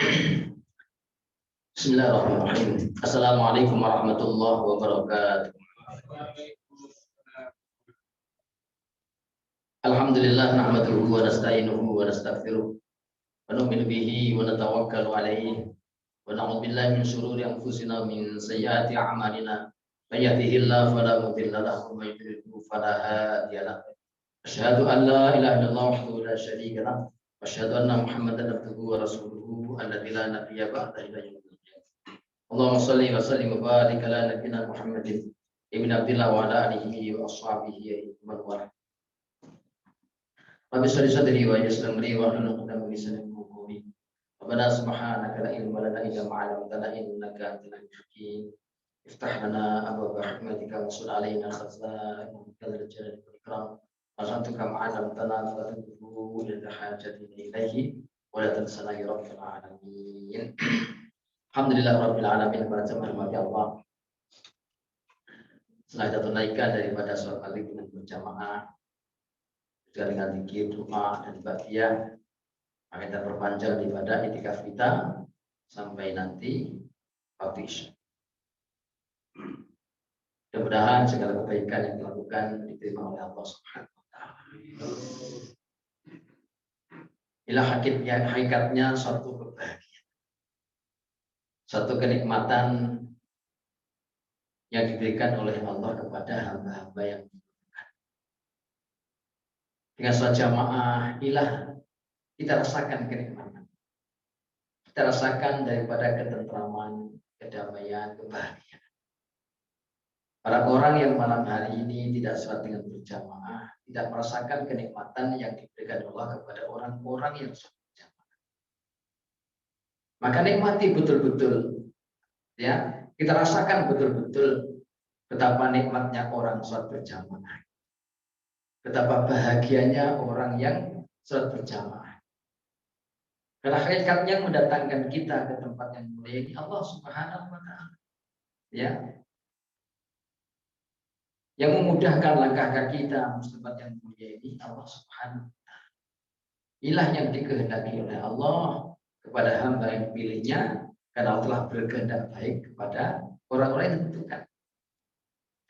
Bismillahirrahmanirrahim. Assalamualaikum warahmatullahi wabarakatuh. Alhamdulillah nahmaduhu wa nasta'inuhu wa nastaghfiruh wa nu'minu bihi wa natawakkalu alaihi wa na'udzu billahi min shururi anfusina min sayyiati a'malina. May yahdihillahu fala mudilla lahu wa may yudlil fala hadiya lahu. Asyhadu an la ilaha illallah wahdahu la syarika lahu wa asyhadu anna Muhammadan abduhu wa rasuluhu alladzi la nabiyya ba'dahu ila yaumil qiyamah. Allahumma shalli wa sallim wa barik ala nabiyyina Muhammadin ibn Abdillah wa ala alihi wa ashabihi wa man wala. Rabbi shrah li sadri wa yassir amri wa hlul 'uqdatam min lisani yafqahu qawli. Rabbana subhanaka la ilma lana illa ma 'allamtana innaka antal alimul hakim. Iftah lana abwaaba rahmatika wa sul 'alaina khaza'inal jalali wal ikram. Arhamtuka ma 'allamtana fatubhu lil hajatina ilaihi wa la tansana ya rabbal alamin. Alhamdulillah rabbil alamin, pada jemaah Allah. Setelah kita tunaikan daripada sholat maghrib dengan berjamaah juga dengan zikir, doa dan bahagia, maka kita perpanjang ibadah itikaf kita sampai nanti waktu Isya. Mudah-mudahan segala kebaikan yang dilakukan diterima oleh Allah Subhanahu wa taala. Inilah hakikatnya suatu kebahagiaan, suatu kenikmatan yang diberikan oleh Allah kepada hamba-hamba yang dibutuhkan. Dengan sholat jamaah inilah kita rasakan kenikmatan. Kita rasakan daripada ketentraman, kedamaian, kebahagiaan. Para orang yang malam hari ini tidak sholat dengan berjamaah tidak merasakan kenikmatan yang diberikan Allah kepada orang-orang yang sholat berjamaah. Maka nikmati betul-betul, ya. Kita rasakan betul-betul betapa nikmatnya orang sholat berjamaah. Betapa bahagianya orang yang sholat berjamaah. Karena hakikatnya mendatangkan kita ke tempat yang mulia ini Allah Subhanahu wa taala. Ya. Yang memudahkan langkah kaki kita ke tempat yang mulia ini Allah Subhanahu wa taala. Inilah yang dikehendaki oleh Allah kepada hamba yang dipilihnya, karena Allah telah berkehendak baik kepada orang-orang yang ditentukan.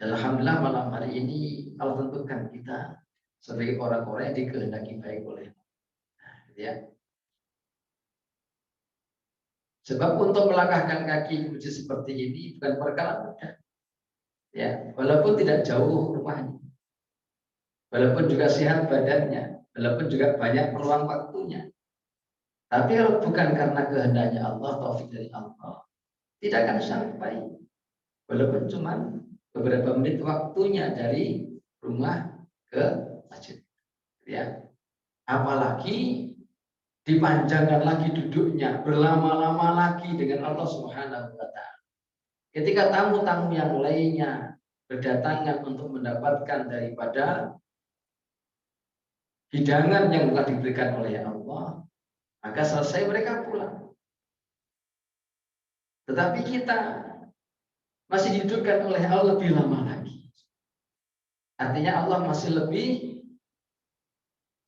Dan alhamdulillah malam hari ini Allah tentukan kita sebagai orang-orang yang dikehendaki baik oleh Allah. Ya. Sebab untuk melangkahkan kaki menuju seperti ini bukan perkara mudah. Ya, walaupun tidak jauh rumahnya, walaupun juga sehat badannya, walaupun juga banyak peluang waktunya. Tapi kalau bukan karena kehendaknya Allah, taufik dari Allah, tidak akan sampai. Walaupun cuma beberapa menit waktunya dari rumah ke masjid. Ya. Apalagi dipanjangkan lagi duduknya, berlama-lama lagi dengan Allah Subhanahu wa taala. Ketika tamu-tamu yang lainnya berdatangan untuk mendapatkan daripada hidangan yang telah diberikan oleh Allah, maka selesai mereka pulang. Tetapi kita masih dihidupkan oleh Allah lebih lama lagi. Artinya Allah masih lebih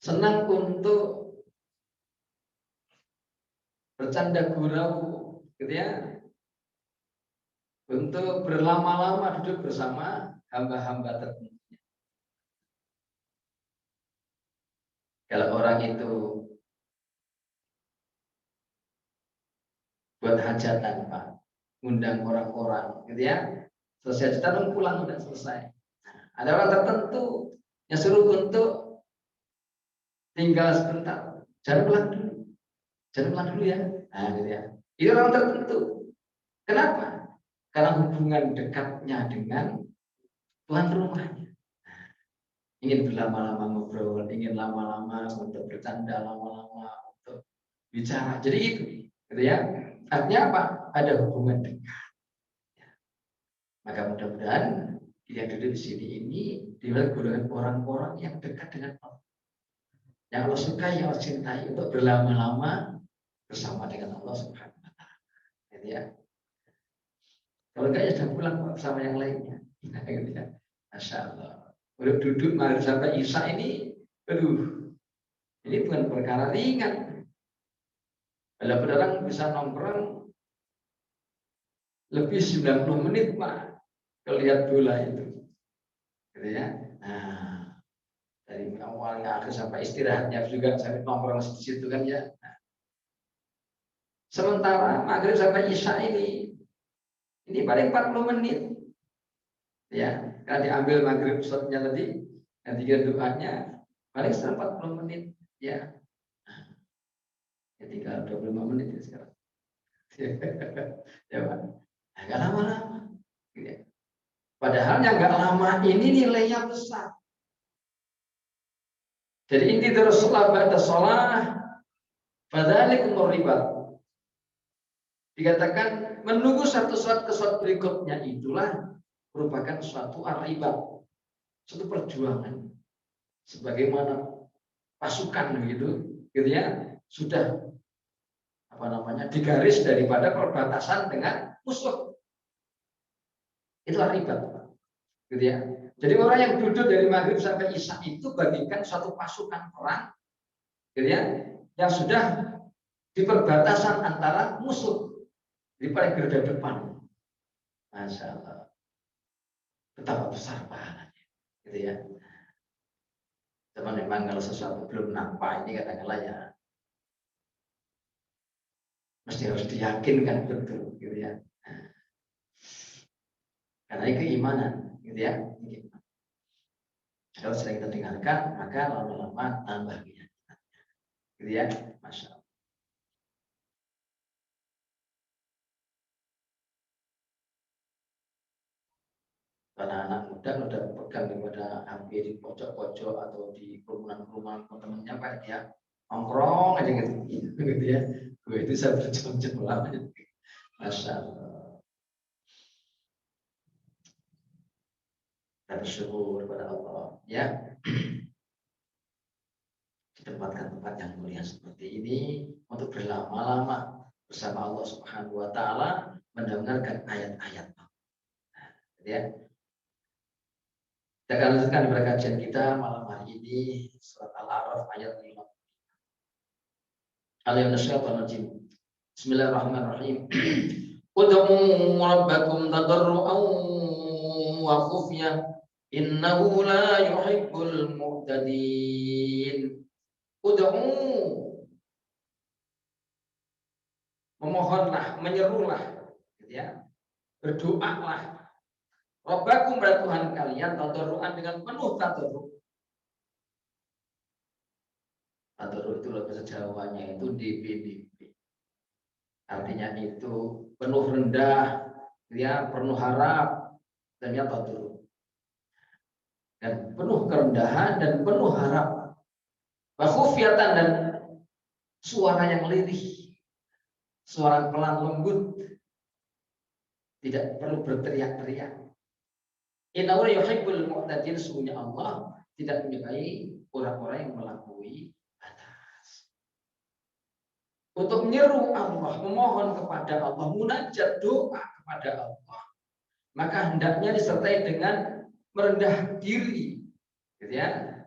senang untuk bercanda gurau, gitu ya, untuk berlama-lama duduk bersama hamba-hamba tertentu. Kalau orang itu buat hajatan, Pak, undang orang-orang, gitu ya, selesai hajatan pulang udah selesai. Nah, ada orang tertentu yang suruh untuk tinggal sebentar, jangan pulang dulu. Jangan pulang dulu ya. Nah, gitu ya. Itu orang tertentu. Kenapa? Karena hubungan dekatnya dengan tuan rumahnya. Nah, ingin berlama-lama ngobrol, ingin lama-lama untuk bercanda, lama-lama untuk bicara. Jadi itu, gitu ya. Artinya apa? Ada hubungan dekat. Ya. Maka mudah-mudahan kita duduk di sini ini diwakili golongan orang-orang yang dekat dengan Allah. Yang Allah sukai, yang Allah cintai untuk berlama-lama bersama dengan Allah Subhanahu wa taala. Gitu ya. Kalau enggak ya sudah pulang bersama yang lainnya. Nah, gitu ya. Masya Allah. Udah duduk maghrib sampai Isya ini, aduh, ini bukan perkara ringan. Ada orang bisa nongkrong lebih 90 menit Pak, kelihat bola itu. Gitu ya. Nah, dari awalnya akhir sampai istirahatnya juga sampai nongkrong di situ kan ya. Nah, sementara maghrib sampai isya ini paling 40 menit. Ya, kalau diambil maghrib shotnya tadi, nanti doanya paling sekitar 40 menit. Ya, tinggal 25 menit ya sekarang. Ya Pak. Nah, nggak lama-lama. Ya. Padahal yang nggak lama ini nilainya besar. Jadi inti terus sholat ba'da sholat, fadzalikum ribat. Dikatakan menunggu satu sholat ke sholat berikutnya itulah merupakan suatu ribat, suatu perjuangan. Sebagaimana pasukan gitu ya, sudah digaris daripada perbatasan dengan musuh. Itu ribat, gitu ya. Jadi orang yang duduk dari maghrib sampai isya itu bagikan suatu pasukan perang, gitu ya, yang sudah di perbatasan antara musuh di paling garda depan. Masya Allah, betapa besar pahalanya, gitu ya. Teman memang kalau sesuatu belum nampak ini katakanlah ya, mesti harus diyakinkan betul, gitu ya. Karena ini keimanan, gitu ya. Kalau sering kita dengarkan, maka lama-lama tambah keyakinan, gitu ya. Masya Allah. Karena anak muda udah pegang daripada hampir di pojok-pojok atau di kerumunan-kerumunan teman-temannya Pak ya, nongkrong aja gitu ya. Gue itu saya berjam-jam lama. Masya Allah. Kita bersyukur kepada Allah ya. Di tempat-tempat yang mulia seperti ini untuk berlama-lama bersama Allah Subhanahu wa taala mendengarkan ayat-ayat. Ya. Kita akan lanjutkan pada kajian kita malam hari ini surat Al-A'raf ayat 5. Bismillahirrahmanirrahim. Ud'u rabbakum tadarruan wa khufyah innahu la yuhibbul mu'tadin. Ud'u, memohonlah, menyerulah, gitu ya. Berdoalah Rabbakum pada Tuhan kalian tadarruan dengan penuh tadarru. Tadarru itu bahasa Jawanya itu DPDP. Artinya itu penuh rendah, ya, penuh harap, dan ya tadarru. Dan penuh kerendahan dan penuh harap. Wa khufyatan dan suara yang lirih. Suara pelan lembut. Tidak perlu berteriak-teriak. Innahu yuhibbul mu'tadin, sesungguhnya Allah tidak menyukai orang-orang yang melampaui batas. Untuk menyeru Allah, memohon kepada Allah, munajat doa kepada Allah, maka hendaknya disertai dengan merendah diri, gitu ya.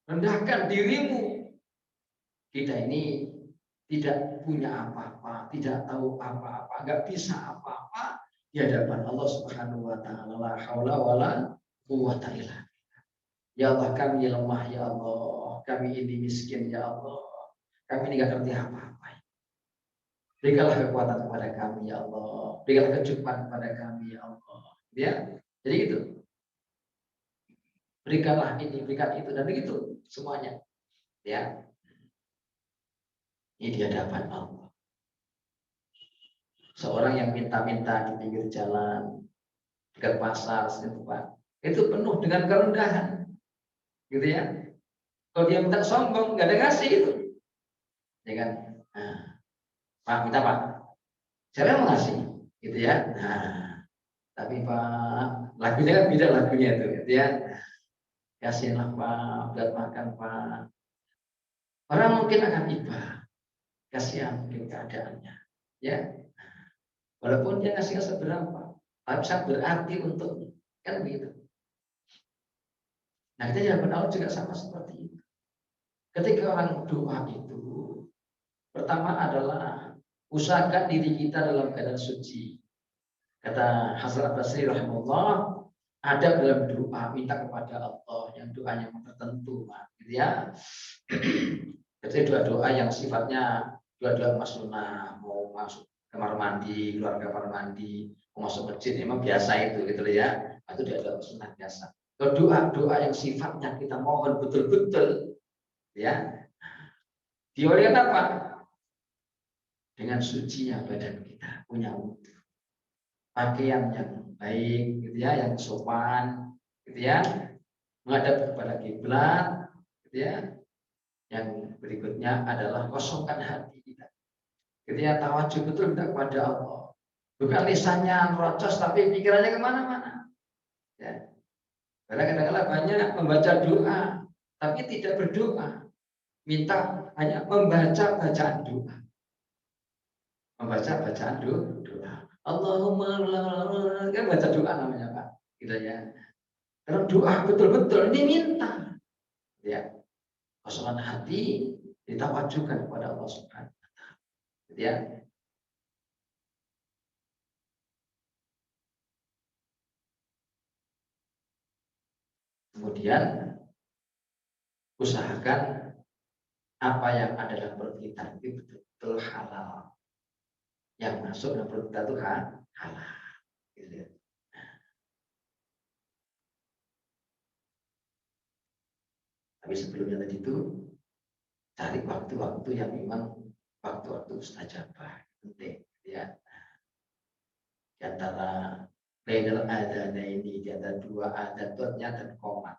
Rendahkan dirimu. Kita ini tidak punya apa-apa, tidak tahu apa-apa, nggak bisa apa-apa di hadapan Allah Subhanahu wa taala. La haula wala quwwata illa billah. Ya Allah, kami lemah ya Allah, kami ini miskin ya Allah, kami ini nggak ngerti apa-apa. Berikanlah kekuatan kepada kami ya Allah, berikanlah kecukupan kepada kami ya Allah. Ya, jadi itu. Berikanlah ini, berikan itu, dan begitu semuanya. Ya, ini di hadapan Allah. Seorang yang minta-minta di pinggir jalan, dekat pasar, tempat itu penuh dengan kerendahan, gitu ya. Kalau dia minta sombong, nggak ada ngasih itu, ya kan? Nah, Pak, minta Pak, siapa yang mau ngasih, gitu ya. Nah, tapi Pak, lagunya kan beda lagunya itu, gitu ya. Kasihlah Pak, buat makan Pak. Orang mungkin akan iba, kasihan mungkin keadaannya, ya. Walaupun dia ngasihnya seberapa, tapi sangat berarti untuk kan begitu. Nah, kita hadapan Allah juga sama seperti itu. Ketika orang doa itu, pertama adalah usahakan diri kita dalam keadaan suci. Kata Hasan Al-Basri rahimahullah, ada dalam doa minta kepada Allah yang doanya tertentu, gitu ya. Jadi doa-doa yang sifatnya doa-doa masnunah, mau masuk kamar mandi, keluar kamar mandi, mau masuk masjid, memang biasa itu, gitu ya. Itu doa-doa masnunah biasa. Kalau doa-doa yang sifatnya kita mohon betul-betul, ya, diawali apa? Dengan sucinya badan kita, punya wudhu, pakaian yang baik, gitu ya, yang sopan, gitu ya, menghadap kepada kiblat, gitu ya. Yang berikutnya adalah kosongkan hati kita, gitu ya, tawajuh betul minta kepada Allah, bukan lisannya merocos tapi pikirannya kemana-mana, ya. Karena kadang-kadang banyak membaca doa tapi tidak berdoa, minta hanya membaca bacaan doa, membaca bacaan doa. Allahumma kan baca doa namanya Pak, gitu ya. Kalau doa betul-betul ini minta, ya, kosongan hati ditawajukan kepada Allah Subhanahu wa Ta'ala, gitu ya. Kemudian usahakan apa yang ada dalam perut kita itu betul-betul halal, yang masuk dalam perut kita itu halal, gitu ya. Tapi sebelumnya tadi itu cari waktu-waktu yang memang waktu-waktu mustajabah, penting, ya. Di antara bainal adzan ini, di antara dua adzan dan qomat,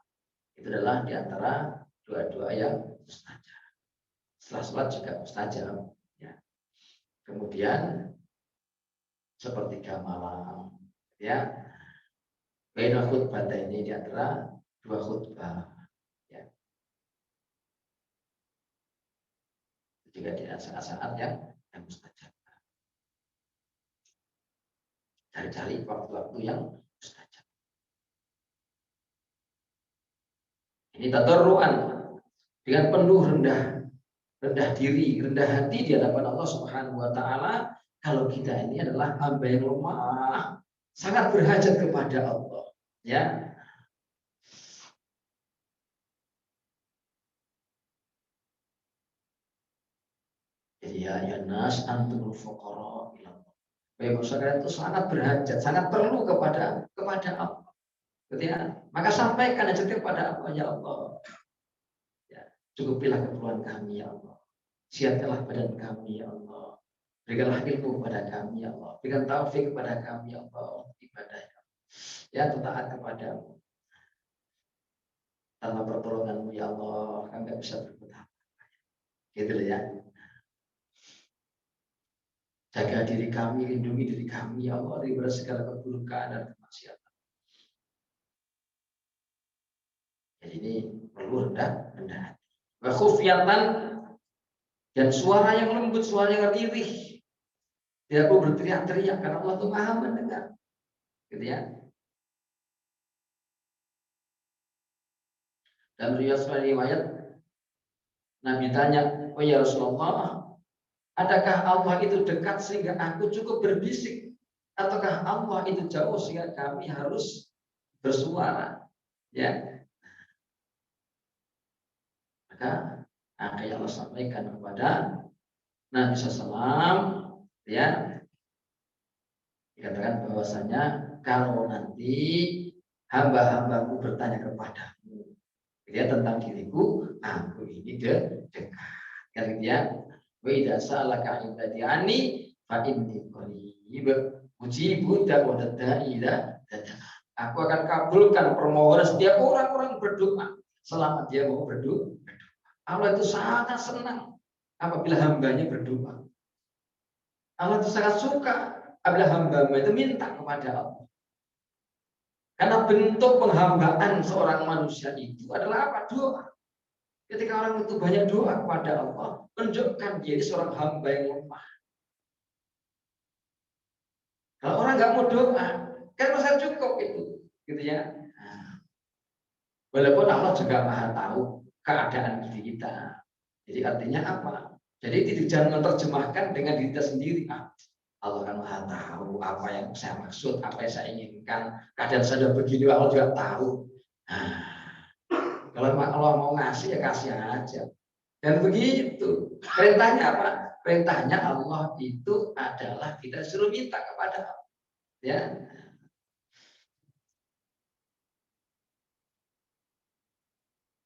itu adalah di antara dua-dua yang mustajab. Setelah sholat juga mustajab, ya. Kemudian sepertiga malam, ya. Bainal khutbah ini, di antara dua khutbah, ya. Juga di saat-saat yang mustajab. Cari-cari waktu-waktu yang mustajab. Ini tadarruan, dengan penuh rendah diri, rendah hati di hadapan Allah Subhanahu wa Ta'ala. Kalau kita ini adalah hamba yang lemah, sangat berhajat kepada Allah, ya. Jadi ya nas antumul fuqara ila Allah. Baik, kalian itu sangat berhajat, sangat perlu kepada Allah. Gitu ya. Maka sampaikan aja kepada Allah, ya Allah. Ya, cukupilah keperluan kami, ya Allah. Siapkanlah badan kami, ya Allah. Berikanlah ilmu kepada kami, ya Allah. Berikan taufik kepada kami, ya Allah. Ibadah, ya, taat kepadamu. Tanpa pertolonganmu, ya Allah, kami tidak bisa berbuat apa. Gitu ya. Jaga diri kami, lindungi diri kami, ya Allah, dari segala keburukan dan kemaksiatan. Jadi ini perlu rendah hati. Wa khufyatan, dan suara yang lembut, suara yang lirih. Tidak perlu berteriak-teriak karena Allah itu Maha mendengar. Gitu ya. Dan riwayat Nabi tanya, "Oh ya Rasulullah, adakah Allah itu dekat sehingga aku cukup berbisik, ataukah Allah itu jauh sehingga kami harus bersuara?" Ya. Maka ada yang Allah sampaikan kepada Nabi SAW, ya, dikatakan bahwasanya kalau nanti hamba-hambaku bertanya kepadamu, ya, tentang diriku, aku ini dekat. Kan ya, wa idza salaka ibadi anni fa inni qarib ujibu da'watad da'i idza da'a. Aku akan kabulkan permohonan setiap orang-orang berdoa selama dia mau berdoa. Allah itu sangat senang apabila hambanya berdoa. Allah itu sangat suka apabila hamba itu minta kepada Allah. Karena bentuk penghambaan seorang manusia itu adalah apa? Doa. Ketika orang itu banyak doa kepada Allah, menunjukkan dia seorang hamba yang lemah. Kalau orang nggak mau doa, kan masa cukup itu, gitu ya. Nah, walaupun Allah juga Maha tahu keadaan diri kita. Jadi artinya apa? Jadi jangan menerjemahkan dengan diri kita sendiri. Allah kan maha tahu apa yang saya maksud, apa yang saya inginkan. Kadang saya begini, Allah juga tahu. Nah, kalau Allah mau ngasih ya kasih aja. Dan begitu. Perintahnya apa? Perintahnya Allah itu adalah kita suruh minta kepada Allah. Ya.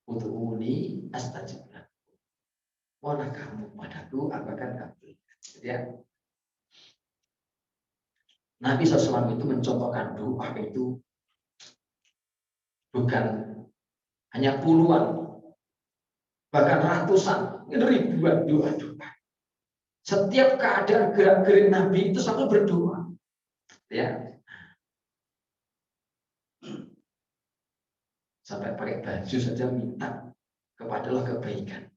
Ud'uni astajib lakum. Mohonlah kamu padaku, aku akan kabul. Ya. Nabi SAW itu mencontohkan doa itu bukan hanya puluhan, bahkan ratusan, ribuan doa-doa. Setiap keadaan gerak-gerik Nabi itu selalu berdoa. Ya. Sampai pakai baju saja minta kepada Allah kebaikan.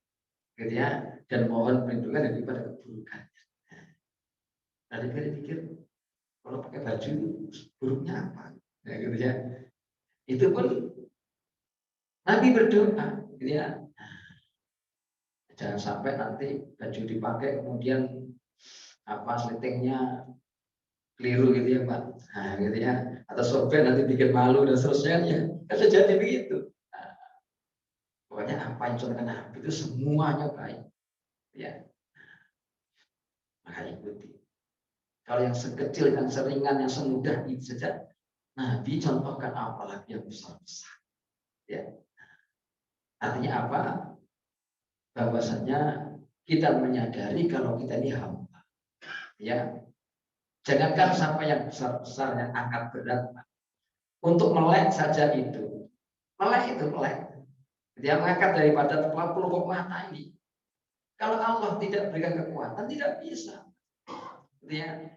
Gitu ya. Dan mohon perlindungan daripada keburukan. Nah, dipikir-pikir, kalau pakai baju itu buruknya apa? Ya, gitu ya. Itu pun Nabi berdoa, gitu ya. Jangan sampai nanti baju dipakai kemudian apa slitingnya keliru gitu ya Pak. Nah, gitu ya. Atau sobek nanti bikin malu dan seterusnya ya. Kan jadi begitu. Nah, pokoknya apa yang contohkan Nabi itu semuanya baik. Ya. Maka ikuti. Kalau yang sekecil, yang seringan, yang semudah itu saja Nabi contohkan, apalagi yang besar-besar. Ya. Artinya apa? Bahwasanya kita menyadari kalau kita ini hamba. Ya. Jangankan sampai yang besar-besar, yang angkat berat. Untuk melek saja itu. Melek itu melek. Dia mengangkat daripada pelupuk mata ini. Kalau Allah tidak berikan kekuatan, tidak bisa. Dia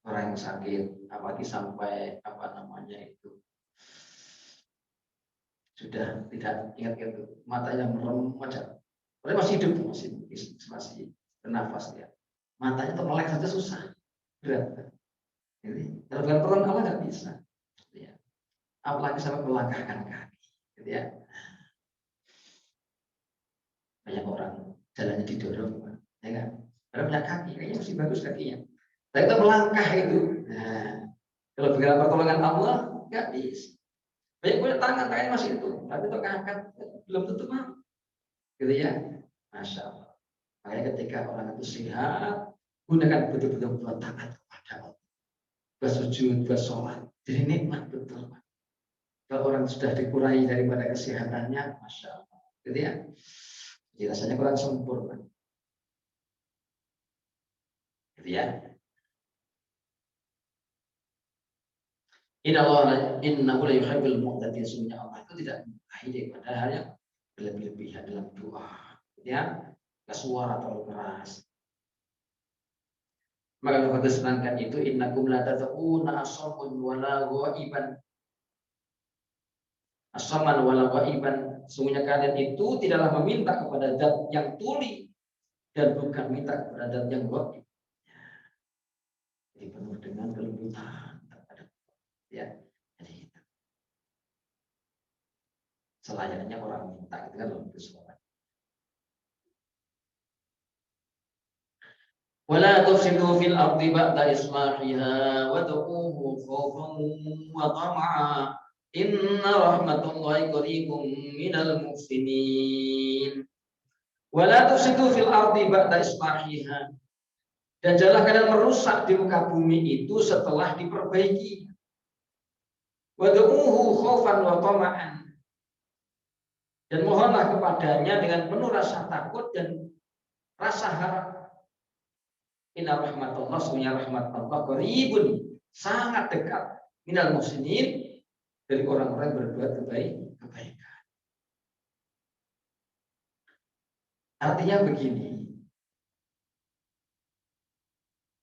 orang yang sakit, apalagi sampai apa namanya itu sudah tidak ingat itu, matanya merem aja. Padahal masih hidup, masih bernafas ya. Matanya untuk melek saja susah, berat. Jadi kalau dengan pertolongan Allah nggak bisa. Ya. Apalagi sampai melangkahkan kaki, gitu ya. Banyak orang jalannya didorong, ya kan? Kalau punya kaki, kayaknya masih bagus kakinya. Tapi itu melangkah itu. Nah, kalau dengan pertolongan Allah nggak bisa. Banyak punya tangannya masih itu, tapi untuk angkat belum tentu mau. Gitu ya, masya Allah. Makanya ketika orang itu sehat, gunakan betul-betul buat taat kepada Allah, bersujud, bersolat, jadi nikmat betul. Kalau orang sudah dikurangi daripada kesehatannya, masya Allah. Gitu ya, jadi rasanya kurang sempurna. Gitu ya. Innahu la yuhibbul mu'tadin. Sesungguhnya Allah itu tidak menyukai daripada hal yang berlebihan dalam doa. Ya, suara terlalu keras. Maka kalau kesenangkan itu innakum la tad'una asamun wala ghaiban. Asaman wala ghaiban. Sesungguhnya kalian itu tidaklah meminta kepada zat yang tuli dan bukan minta kepada zat yang ghaib. Jadi penuh dengan kelembutan terhadap ya. Jadi selayaknya orang minta itu kan lembut suara. Wala tufsidu fil ardi ba'da islahiha wad'uhu khawfan wa tama'a inna rahmatullahi qaribun minal muhsinin. Wala tufsidu fil ardi ba'da islahiha. Dan janganlah kalian merusak di muka bumi itu setelah diperbaiki. Wad'uhu khawfan wa tama'an. Dan mohonlah kepadanya dengan penuh rasa takut dan rasa harap. Inna rahmatullah, sesungguhnya rahmat Allah qaribun, sangat dekat minal muhsinin, dari orang-orang yang berbuat kebaikan. Artinya begini,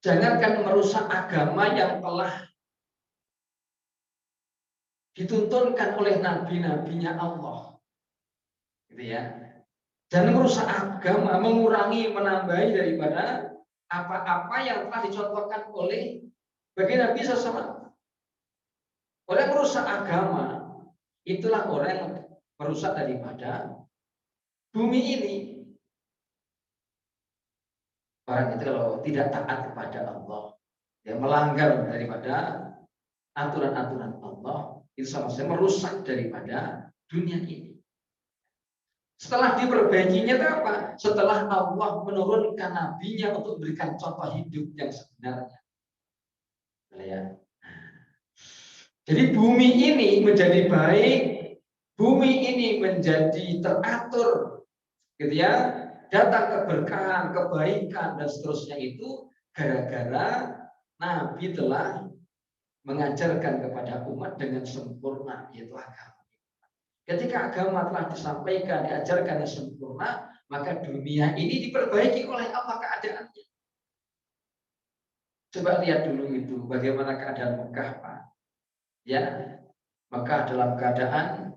jangankan merusak agama yang telah dituntunkan oleh nabi-nabinya Allah, gitu ya. Jangan merusak agama, mengurangi, menambahi daripada apa-apa yang telah dicontohkan oleh bagi Nabi SAW. Oleh merusak agama, itulah orang yang merusak daripada bumi ini. Orang itu kalau tidak taat kepada Allah, dia melanggar daripada aturan-aturan Allah, itu sama saja merusak daripada dunia ini. Setelah diperbaikinya itu apa? Setelah Allah menurunkan nabinya untuk memberikan contoh hidup yang sebenarnya. Ya. Jadi bumi ini menjadi baik, bumi ini menjadi teratur, gitu ya. Datang keberkahan, kebaikan dan seterusnya itu gara-gara Nabi telah mengajarkan kepada umat dengan sempurna, yaitu agama. Ketika agama telah disampaikan, diajarkan yang sempurna, maka dunia ini diperbaiki oleh Allah keadaannya. Coba lihat dulu itu bagaimana keadaan Mekah, Pak. Ya, Mekah dalam keadaan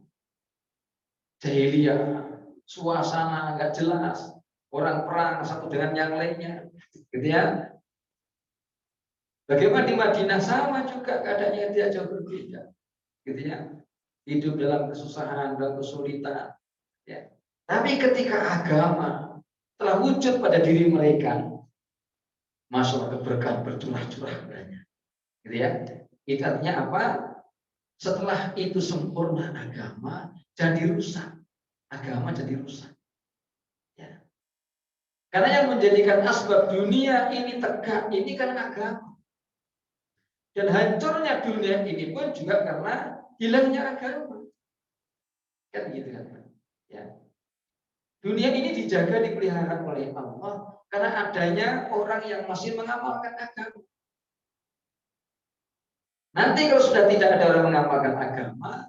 jahiliyah, suasana nggak jelas, orang perang satu dengan yang lainnya, gitu ya. Bagaimana di Madinah sama juga keadaannya tidak jauh berbeda, gitu ya. Hidup dalam kesusahan, dalam kesulitan, ya. Tapi ketika agama telah wujud pada diri mereka, masalah keberkahan bercurah-curah banyak, gitu ya. Itu artinya apa? Setelah itu sempurna agama jadi rusak, agama jadi rusak. Ya. Karena yang menjadikan asbab dunia ini tegak ini kan agama. Dan hancurnya dunia ini pun juga karena hilangnya agama. Kan gitu kan. Ya. Dunia ini dijaga, dipelihara oleh Allah karena adanya orang yang masih mengamalkan agama. Nanti kalau sudah tidak ada orang mengamalkan agama,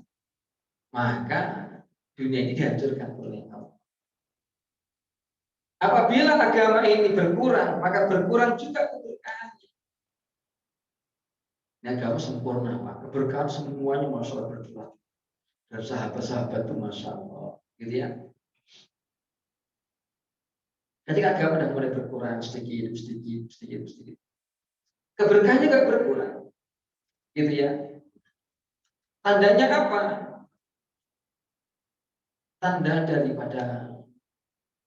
maka dunia ini dihancurkan oleh Allah. Apabila agama ini berkurang, maka berkurang juga keberkahannya. Ini agama sempurna, Pak. Keberkahan semuanya masalah berkurang. Dan sahabat-sahabat itu Masya Allah. Gitu ya. Ketika agama sudah mulai berkurang sedikit. Keberkahannya juga berkurang. Gitu ya. Tandanya apa? Tanda daripada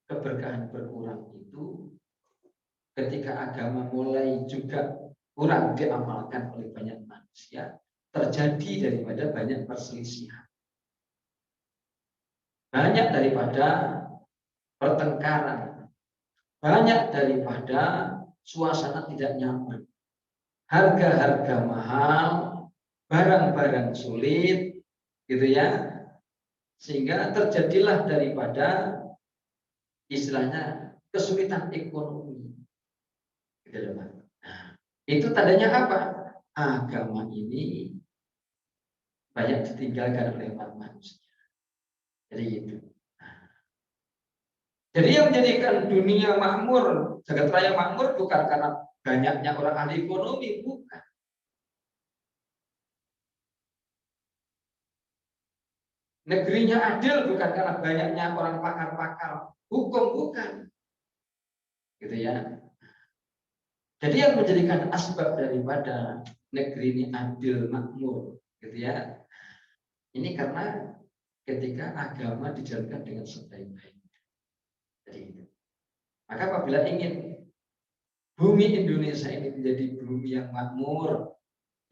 keberkahan berkurang itu ketika agama mulai juga kurang diamalkan oleh banyak manusia, terjadi daripada banyak perselisihan. Banyak daripada pertengkaran. Banyak daripada suasana tidak nyaman. Harga-harga mahal, barang-barang sulit, gitu ya. Sehingga terjadilah daripada istilahnya kesulitan ekonomi. Gitu, Pak. Nah, itu tandanya apa? Agama ini banyak ditinggalkan oleh umat manusia. Jadi itu. Jadi yang menjadikan dunia makmur, jagat raya makmur bukan karena banyaknya orang ahli ekonomi, bukan. Negerinya adil bukan karena banyaknya orang pakar-pakar hukum, bukan. Gitu ya. Jadi yang menjadikan asbab daripada negeri ini adil makmur, gitu ya. Ini karena ketika agama dijalankan dengan sebaik-baiknya. Jadi itu. Maka apabila ingin bumi Indonesia ini menjadi bumi yang makmur,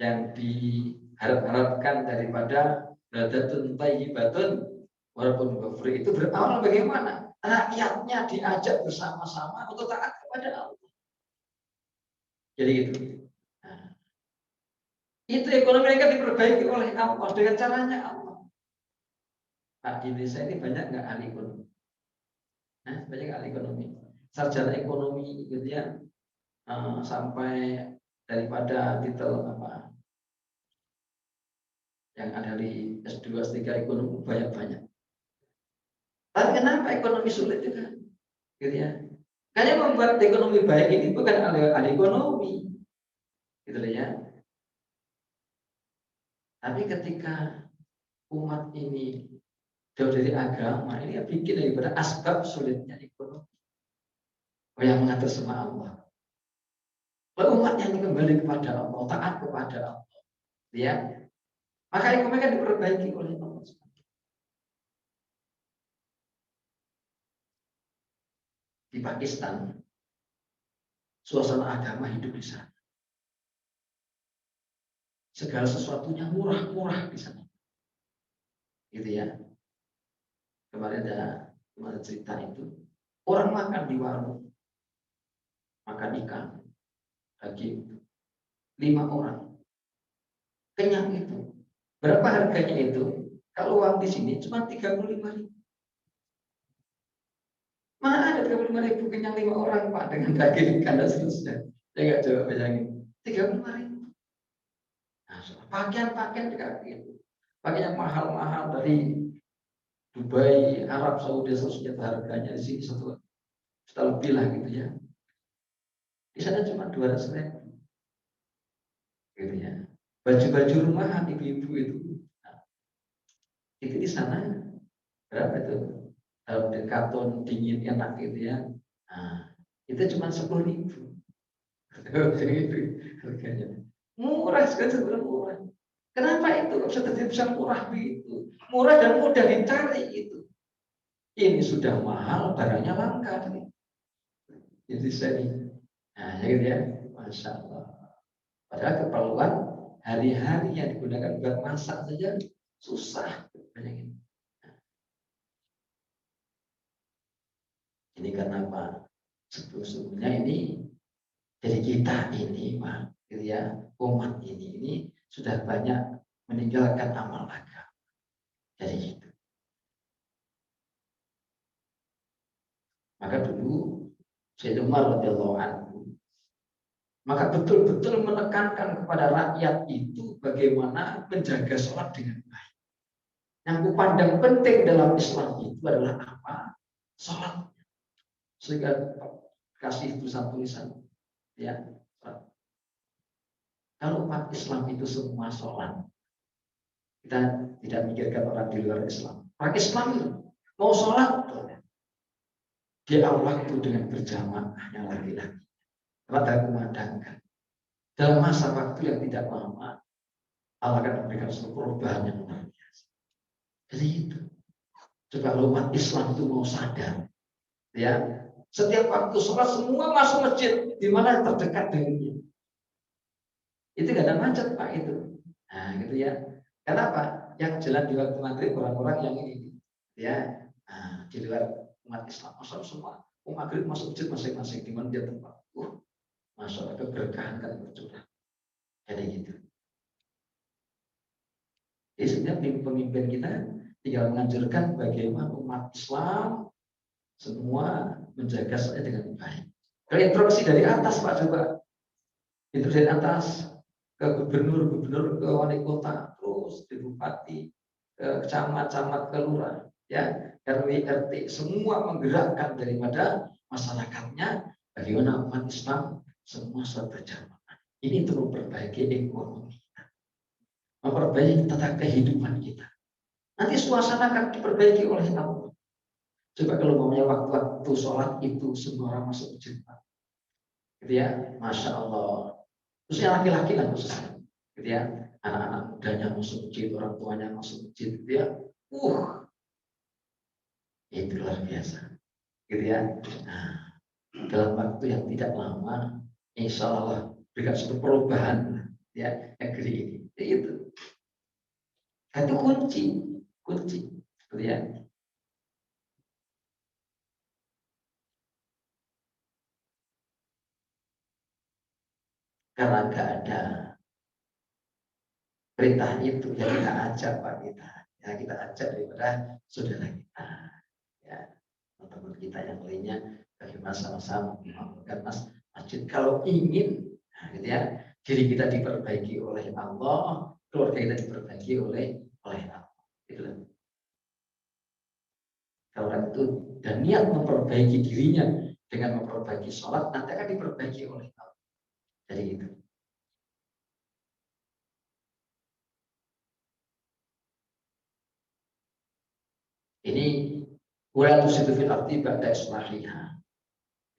yang diharap-harapkan daripada badatun thayyibatun walaupun kufri, itu berawal bagaimana? Rakyatnya diajak bersama-sama untuk taat kepada Allah. Jadi itu. Nah, itu ekonomi mereka diperbaiki oleh Allah dengan caranya Allah. Nah, di Indonesia ini banyak nggak ahli ekonomi? Nah, banyak ahli ekonomi. Sarjana ekonomi gitu ya. Sampai daripada titel apa yang ada di S2, S3 ekonomi banyak-banyak. Tapi kenapa ekonomi sulit juga? Gitu ya. Kayaknya membuat ekonomi baik ini bukan ahli ekonomi. Gitu ya. Tapi ketika umat ini jauh dari agama, ini bikin daripada asbab sulitnya ekonomi. Oh, yang mengatur sama Allah. Kalau umatnya ini kembali kepada Allah, taat kepada Allah, ya, maka ekonomi kan diperbaiki oleh Allah. di Pakistan, suasana agama hidup di sana. Segala sesuatunya murah-murah di sana. Gitu ya. Kemarin cerita itu. Orang makan di warung. Makan ikan. Daging. 5 orang. Kenyang itu. Berapa harganya itu? Kalau uang di sini cuma 35.000. Mana ada 35.000 kenyang 5 orang Pak dengan daging ikan dan seterusnya. Saya nggak coba bayangin. 35.000. Nah, pakaian dikasih itu. Pakaian mahal-mahal dari Dubai, Arab Saudi, seterusnya harganya di sini 1 juta lebih lah gitu ya. Di sana cuma 200.000. Gitu ya. Baju-baju rumahan ibu-ibu itu. Nah, itu di sana berapa itu? Dalam karton dingin enak gitu ya. Nah, itu cuma 10.000. Itu harganya. Murah sekali, sebenarnya murah. Kenapa itu bisa murah begitu? Murah dan mudah dicari itu. Ini sudah mahal, barangnya langka. Jadi saya nah gitu ya, Masya Allah. Padahal keperluan hari-hari yang digunakan buat masak saja susah. Banyak. Ini karena apa? Sebetulnya ini jadi kita ini, Pak, gitu ya, umat ini sudah banyak meninggalkan amal agama. Jadi itu. Maka dulu Sayyidina Umar radhiyallahu anhu maka betul-betul menekankan kepada rakyat itu bagaimana menjaga sholat dengan baik. Yang kupandang penting dalam Islam itu adalah apa? Sholat. Sehingga kasih tulisan ya. Kalau umat Islam itu semua sholat, kita tidak mikirkan orang di luar Islam. Orang Islam itu mau sholat, dia waktu dengan berjamaahnya laki-laki. Pada kumandangkan dalam masa waktu yang tidak lama Allah akan memberikan suatu perubahan yang luar biasa. Jadi itu. Coba kalau umat Islam itu mau sadar, ya setiap waktu sholat semua masuk masjid di mana yang terdekat dengannya. Itu gak ada macet Pak itu. Nah gitu ya. Kenapa? Yang jalan di waktu maghrib orang-orang yang ini, ya, di luar umat Islam, masuk semua maghrib masuk masjid masing-masing di mana dia tempat. Masuk keberkahan kan bercurah. Jadi gitu. Jadi sebenarnya pemimpin kita tinggal menganjurkan bagaimana umat Islam semua menjaga saya dengan baik. Kalau instruksi dari atas Pak, coba instruksi dari atas ke gubernur, ke wali kota, terus di bupati, ke camat, ke lurah, ya, RW, RT, semua menggerakkan daripada masyarakatnya bagaimana umat Islam semua sholat berjamaah. Ini untuk memperbaiki ekonomi, memperbaiki tata kehidupan kita. Nanti suasana akan diperbaiki oleh Allah. Coba kalau maunya waktu-waktu sholat itu semua orang masuk masjid, gitu ya, Masya Allah. Khususnya laki-laki lah khususnya, gitu ya, anak-anak mudanya masuk masjid, orang tuanya masuk masjid, gitu ya, itu luar biasa, gitu ya. Nah, dalam waktu yang tidak lama, insya Allah berikan suatu perubahan, ya, negeri ini. Itu kunci, gitu ya. Karena nggak ada perintah itu, ya kita ajak Pak kita, ya kita ajak daripada saudara kita, ya teman-teman kita yang lainnya, bagaimana sama-sama membangunkan masjid. Kalau ingin, nah, gitu ya, diri kita diperbaiki oleh Allah, keluarga kita diperbaiki oleh Allah. Itulah. Kalau orang itu dan niat memperbaiki dirinya dengan memperbaiki sholat, nanti akan diperbaiki oleh Allah. Jadi itu. Ini wala tusidu fil ardi ba'da islahiha.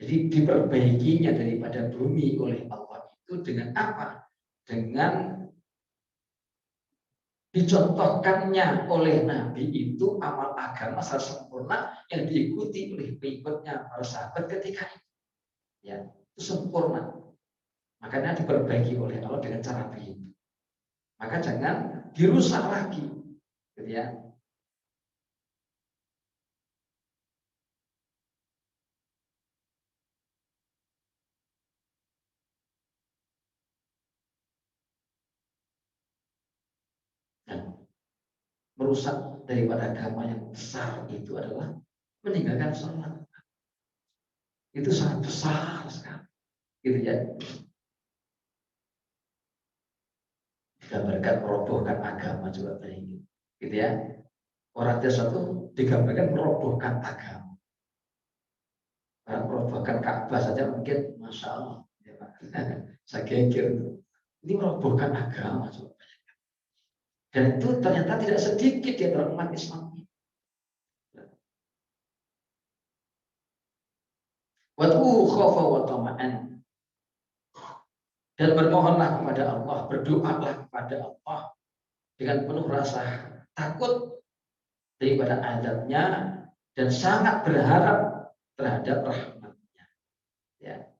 Jadi diperbaikinya daripada bumi oleh Allah itu dengan apa? Dengan dicontohkannya oleh Nabi itu amal agama secara sempurna yang diikuti oleh pengikutnya para sahabat ketika itu. Ya, itu sempurna. Makanya diperbaiki oleh Allah dengan cara begitu. Maka jangan dirusak lagi, gitu ya. Dan merusak daripada agama yang besar itu adalah meninggalkan sholat. Itu sangat besar sekali, gitu ya. Digambarkan merobohkan agama juga begitu, gitu ya. Orang desa itu digambarkan merobohkan agama. Orang merobohkan Ka'bah saja mungkin, masya Allah, ya Pak. Saya geger itu. Ini merobohkan agama, coba. Dan itu ternyata tidak sedikit di antara umat Islam. Wad'uhu khawfa wa tama'an. Dan bermohonlah kepada Allah, berdoalah kepada Allah dengan penuh rasa takut daripada azabnya dan sangat berharap terhadap rahmatnya. Ya.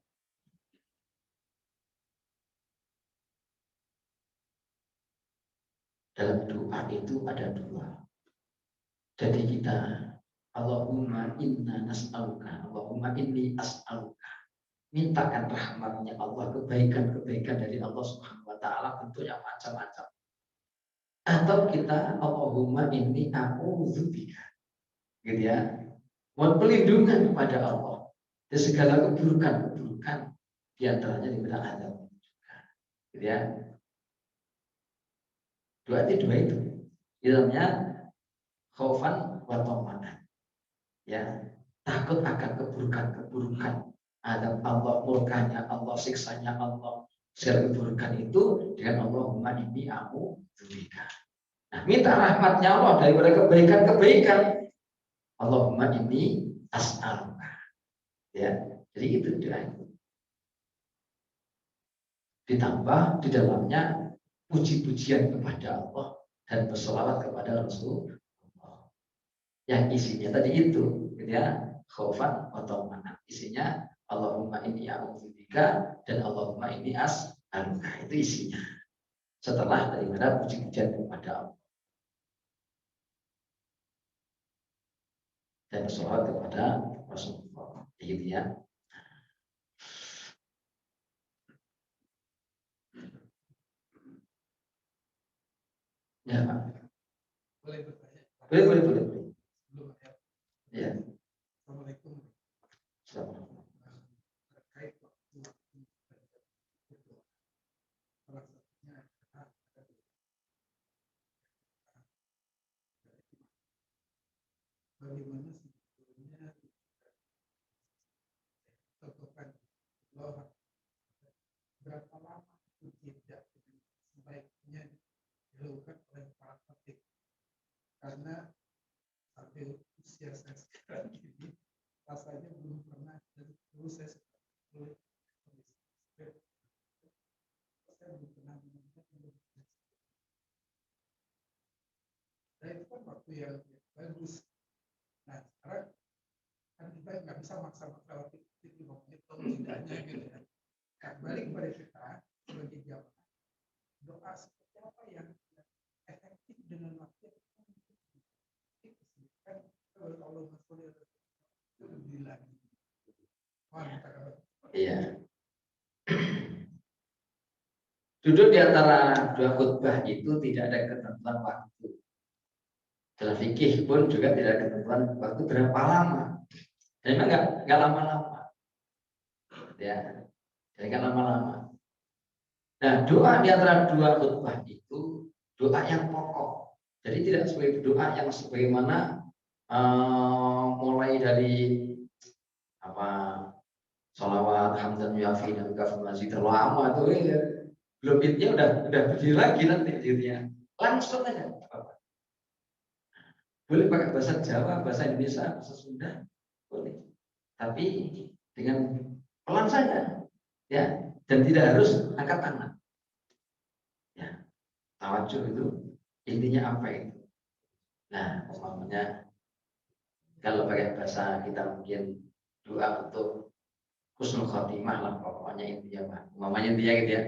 Dalam doa itu ada dua. Jadi kita, Allahumma inna nas'aluka, Allahumma inni as'aluka. Mintakan rahmatnya Allah, kebaikan-kebaikan dari Allah Subhanahu wa taala, bentuknya macam-macam. Atau kita Allahumma inni a'udzubika. Gitu ya. Mohon perlindungan kepada Allah dari segala keburukan-keburukan, di antaranya daripada azab. Gitu ya. Dua itu. Di dalamnya khaufan wa tama'an. Ya, takut akan keburukan-keburukan, adab Allah, murkanya Allah, siksanya Allah, segala keburukan itu dengan Allahumma inni a'udzubika. Nah, minta rahmatnya Allah daripada kebaikan-kebaikan. Allahumma inni as'aluka. Ya, jadi itu doa itu. Ditambah di dalamnya puji-pujian kepada Allah dan berselawat kepada Rasulullah. Yang isinya tadi itu, gitu ya, khaufan atau mana. Isinya Allahumma inni a'udzubika dan Allahumma inni as'aluka. Itu isinya. Setelah daripada puji-pujian kepada Allah dan bersolawat kepada Rasulullah. Gitu ya. Ya, Pak. Boleh bertanya? Boleh. Ya. Assalamualaikum. Assalamualaikum. Terkait waktu berdoa, salah satunya adalah bagaimana sebetulnya contohkan Allah berapa lama itu tidak sebaiknya dilakukan oleh para petik, karena sampai usia saya sekarang ini rasanya belum pernah, dan terus saya belum pernah menemukan. Dan itu kan waktu yang bagus. Nah sekarang kan kita nggak bisa maksa-maksa waktu itu ngomongin atau tidaknya gitu ya. Nah, balik kepada kita sebagai jamaah, doa seperti apa yang efektif dengan waktu kan kalau Allah lebih lagi. Iya. Duduk di antara dua khutbah itu tidak ada ketentuan waktu. Dalam fikih pun juga tidak ada ketentuan waktu berapa lama. Dan memang nggak lama-lama. Ya, jadi nggak lama-lama. Nah, doa di antara dua khutbah itu doa yang pokok. Jadi tidak sebagai doa yang sebagaimana mulai dari apa sholawat hamdan yafi dan kafir masih terlama itu ya. Belum itu udah berdiri lagi nanti gitu ya. Langsung aja. Boleh pakai bahasa Jawa, bahasa Indonesia, bahasa Sunda, boleh. Tapi dengan pelan saja, ya. Dan tidak harus angkat tangan. Ya, tawajuh itu Intinya apa itu? Nah, umpamanya kalau pakai bahasa kita mungkin doa untuk husnul khotimah lah pokoknya intinya Pak. Umpamanya intinya gitu ya.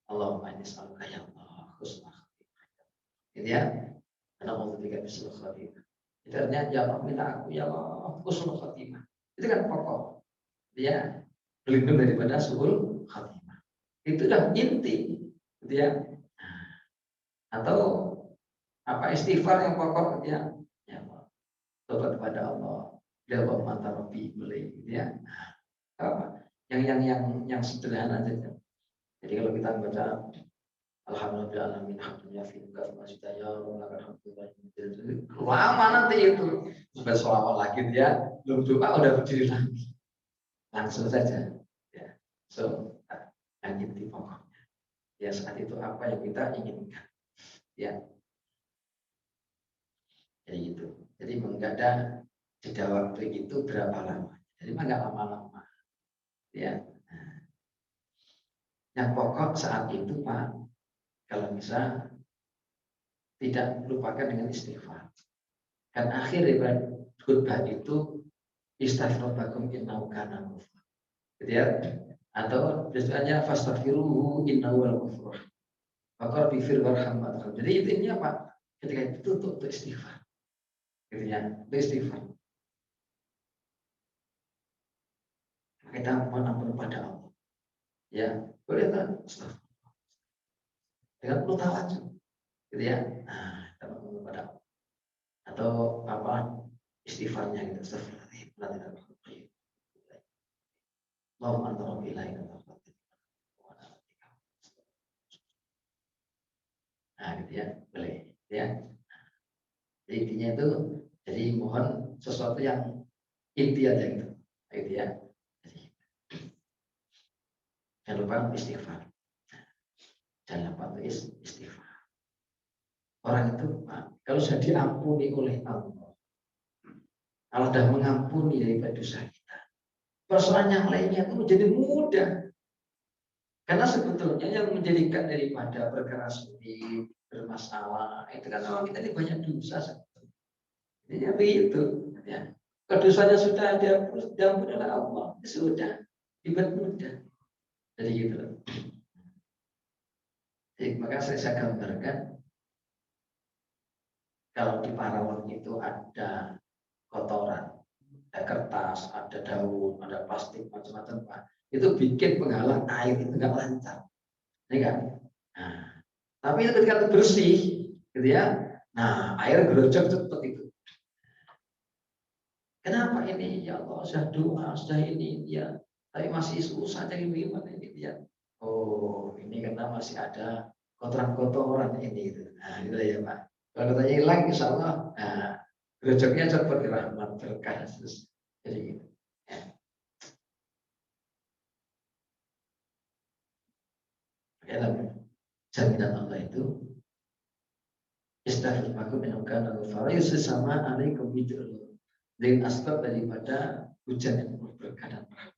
Allahumma inni as'aluka ya Allah husnul khotimah. Gitu ya. Karena mau ketika husnul khotimah. Itu artinya ya Allah minta aku ya Allah husnul khotimah. Itu kan pokok. Dia berlindung daripada suul khotimah. Itu udah inti. Gitu ya. Nah, atau apa istighfar yang pokok gitu ya. Ya Allah. Tobat kepada Allah. Ya Allah mata Rabbi mulai gitu ya. Apa? Yang sederhana saja. Jadi kalau kita baca Alhamdulillah alamin hamdulillahi fi ya lama nanti itu sudah selawat lagi dia belum doa udah berdiri lagi langsung saja ya. So yang inti pokoknya ya saat itu apa yang kita inginkan ya jadi itu jadi enggak ada jeda waktu itu berapa lama jadi enggak lama-lama ya. Yang pokok saat itu Pak kalau bisa tidak lupakan dengan istighfar. Kan akhir daripada khutbah itu istaghfirullahaladzim innahu kana ghafur. Gitu ya. Atau biasanya fastaghfiruhu innahu wal ghafur. Maka bifir warham. Jadi intinya apa? Ketika itu untuk istighfar. Gitu ya, untuk istighfar. Kita mohon ampun pada Allah. Ya, boleh tak? Dengan penuh tawajud. Gitu ya. Nah, kita mohon ampun pada Allah. Atau apa? Istighfarnya gitu. Astagfirullahaladzim. Allahumma anta rabbi la ilaha illa anta. Nah, gitu ya, boleh, ya. Jadi intinya itu, jadi mohon sesuatu yang inti aja gitu, gitu ya. Jadi, jangan lupa istighfar, jangan lupa istighfar. Orang itu, kalau sudah diampuni oleh Allah, Allah sudah mengampuni daripada dosa kita. Persoalan yang lainnya itu menjadi mudah. Karena sebetulnya yang menjadikan daripada perkara sulit, bermasalah, itu kan orang kita ini banyak dosa sebetulnya. Jadi begitu. Ya. Kalau dosanya sudah diampuni oleh Allah, ya sudah, dibuat mudah. Jadi gitu. Jadi maka saya gambarkan kalau di Parawang itu ada kotoran, ada kertas, ada daun, ada plastik macam-macam Pak. Itu bikin penghalang air itu nggak lancar. Ini kan? Nah, tapi itu ketika itu bersih, gitu ya. Nah, air gerojok cepat itu. Kenapa ini? Ya Allah, sudah doa, sudah ini, ya. Tapi masih susah cari gimana ini dia. Oh, ini karena masih ada kotoran-kotoran ini. Gitu. Nah, itu ya Pak. Kalau katanya hilang, insya Allah, nah, gerojoknya cepat rahmat berkah. Jadi gitu. Ya. Dalam jaminan Allah itu istaghfirullahaladzim innahu ghafur sesama alaikum bid'ul dengan asbab daripada hujan yang berkah dan rahmat.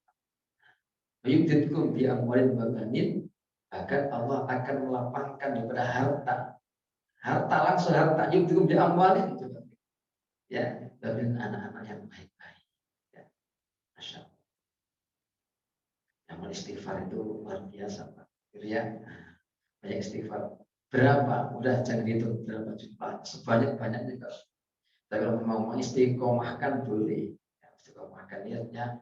Yumditkum bi amwalin wa banin agar Allah akan melapangkan daripada harta. Harta langsung harta yumditkum bi amwalin itu. Ya, dan anak-anak yang baik-baik. Ya. Masya Allah. Yang istighfar itu luar biasa Pak. Ya. Banyak istighfar. Berapa? Udah jangan dihitung berapa jumlah. Sebanyak-banyaknya juga. Tapi kalau mau mengistiqomahkan boleh. Ya, istiqomahkan niatnya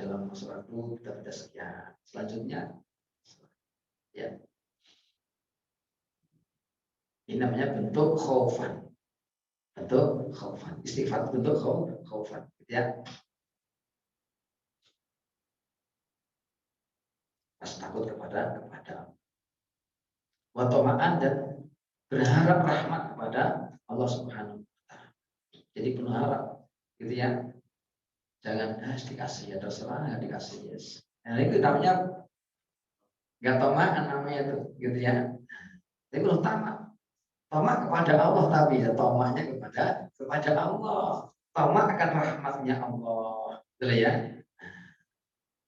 dalam sesuatu kita tidak sekian. Selanjutnya, ya, ini namanya bentuk khaufan. Bentuk khaufan. Istighfar bentuk khaufan. Ya. Pas takut kepada watomaan dan berharap rahmat kepada Allah Subhanahu wa Ta'ala. Jadi penuh harap, gitu ya. Jangan dikasih ya terserah nggak dikasih yes. Nah itu namanya nggak tamaan namanya itu, gitu ya. Tapi belum tamak kepada Allah tapi ya tamaknya kepada Allah. Tamak akan rahmatnya Allah, gitu ya.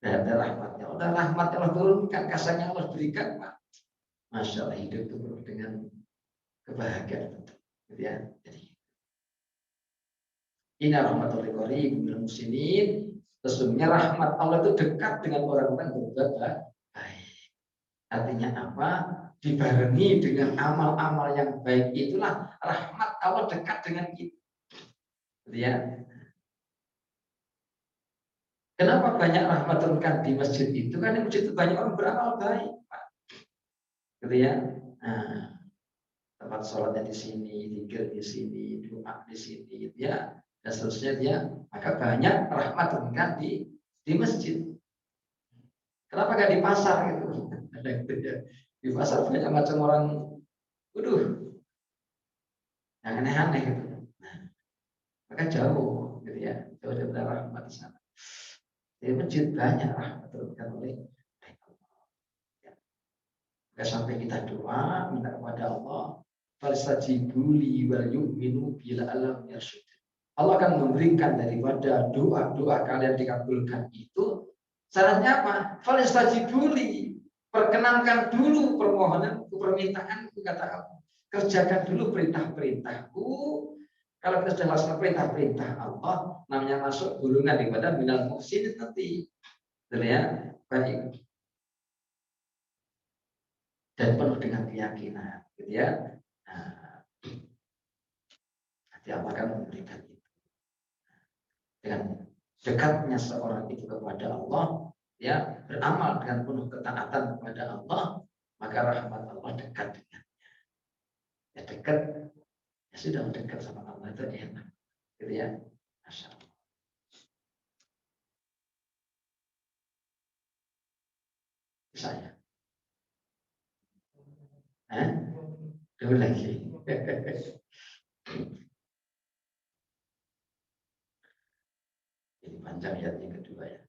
Dan ada rahmatnya, udah rahmatnya Allah turunkan, kasihnya Allah berikan, Pak. Masya Allah hidup itu penuh dengan kebahagiaan betul, gitu ya. Jadi inna rahmatullahi qaribun minal muslimin, sesungguhnya rahmat Allah itu dekat dengan orang-orang berbuat baik. Artinya apa? Dibarengi dengan amal-amal yang baik, itulah rahmat Allah dekat dengan kita. Gitu ya. Kenapa banyak rahmat turunkan di masjid itu? Karena di masjid itu banyak orang beramal baik, Pak. Gitu ya. Nah, tempat sholatnya di sini, zikir di sini, doa di sini, gitu ya, dan seterusnya dia, maka banyak rahmat turunkan di masjid. Kenapa nggak di pasar gitu? Di pasar banyak macam orang, waduh, yang aneh-aneh gitu. Nah, maka jauh, gitu ya, jauh dari rahmat di sana. Di masjid banyak rahmat turunkan oleh Allah. Maka sampai kita doa minta kepada Allah, falstajibu li wal yu'minu bila alam yarsyud. Allah akan memberikan daripada doa-doa kalian dikabulkan itu. Syaratnya apa? Falstajibu li, perkenankan dulu permohonan, permintaanku, kata Allah. Kerjakan dulu perintah-perintahku. Kalau kita sudah laksanakan perintah-perintah Allah, namanya masuk golongan daripada minal muhsinin nanti. Betul ya? Baik. Dan penuh dengan keyakinan, gitu ya. Nah, nanti Allah akan memberikan itu. Dengan dekatnya seorang itu kepada Allah, ya, beramal dengan penuh ketaatan kepada Allah, maka rahmat Allah dekat dengannya. Ya dekat, ya sudah dekat sama Allah itu enak, gitu ya. Masya Allah. Saya, dulu lagi. Ini panjang ayat yang kedua ya.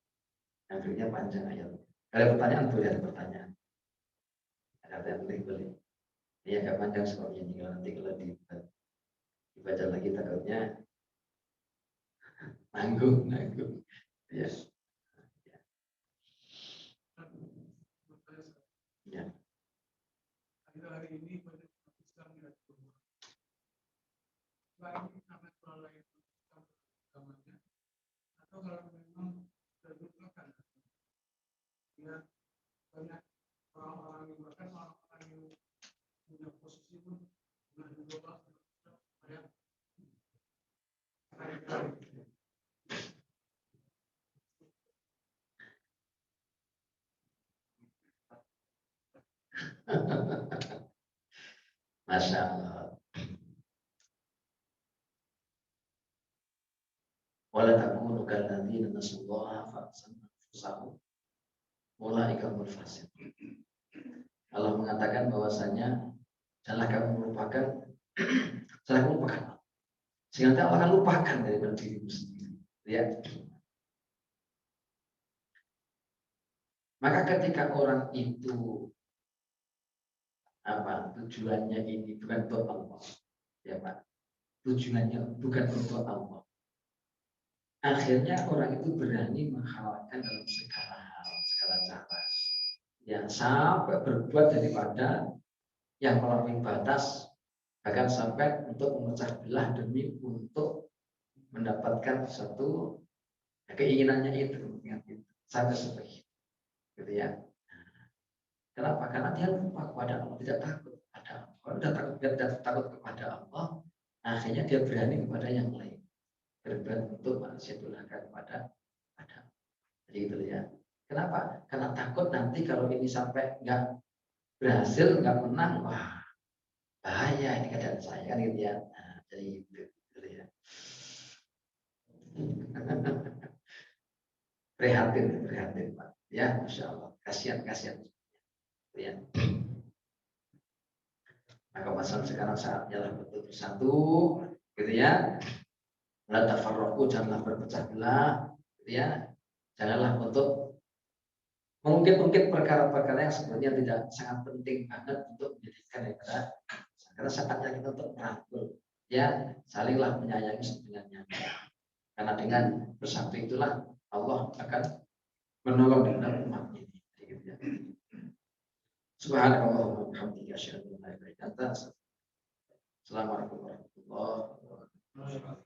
Yang kedua panjang ayat. Ada pertanyaan, boleh ada pertanyaan. Ada yang boleh. Ini agak panjang sebabnya, tinggal nanti kalau dibaca lagi takutnya nanggung. Ya. Ya. Hari ini banyak Islam yang selain amat lain agamanya, atau kalau memang terbukakan, ya banyak orang-orang yang bahkan orang-orang yang punya posisi pun sudah diubah ada Masya Allah. Wala takunu kalladzina nasullaha fa'anfusahum ulaika humul fasiqun. Allah mengatakan bahwasanya janganlah kamu melupakan, janganlah kamu lupakan. Sehingga Allah akan lupakan daripada dirimu sendiri. Ya. Maka ketika orang itu tujuannya ini bukan untuk Allah, ya Pak. Tujuannya bukan untuk Allah. Akhirnya orang itu berani menghalalkan dalam segala hal, segala cara. Yang sampai berbuat daripada yang melampaui batas, bahkan sampai untuk memecah belah demi untuk mendapatkan satu keinginannya itu, sampai seperti itu, gitu ya. Kenapa? Karena dia lupa kepada Allah, tidak takut kepada Allah. Kalau tidak takut kepada Allah, akhirnya dia berani kepada yang lain, berbuat untuk manusia durhaka kepada Allah. Jadi gitu ya. Kenapa? Karena takut nanti kalau ini sampai nggak berhasil, nggak menang, wah bahaya ini keadaan saya kan gitu ya. Nah, jadi gitu ya. Prihatin Pak. Ya, Masya Allah. Kasihan. Ya. Maka masalah sekarang saatnya lah betul bersatu, gitu ya. La tafarraqu, janganlah berpecah belah, gitu ya. Janganlah untuk mungkin perkara-perkara yang sebenarnya tidak sangat penting banget untuk menjadikan daripada, karena saatnya kita untuk merangkul, ya, salinglah menyayangi sebenarnya. Karena dengan bersatu itulah Allah akan menolong daripada umatnya ini. Gitu ya. Subhanallah wa bihamdihi asyhadu an la ilaha illa anta Assalamualaikum warahmatullahi wabarakatuh.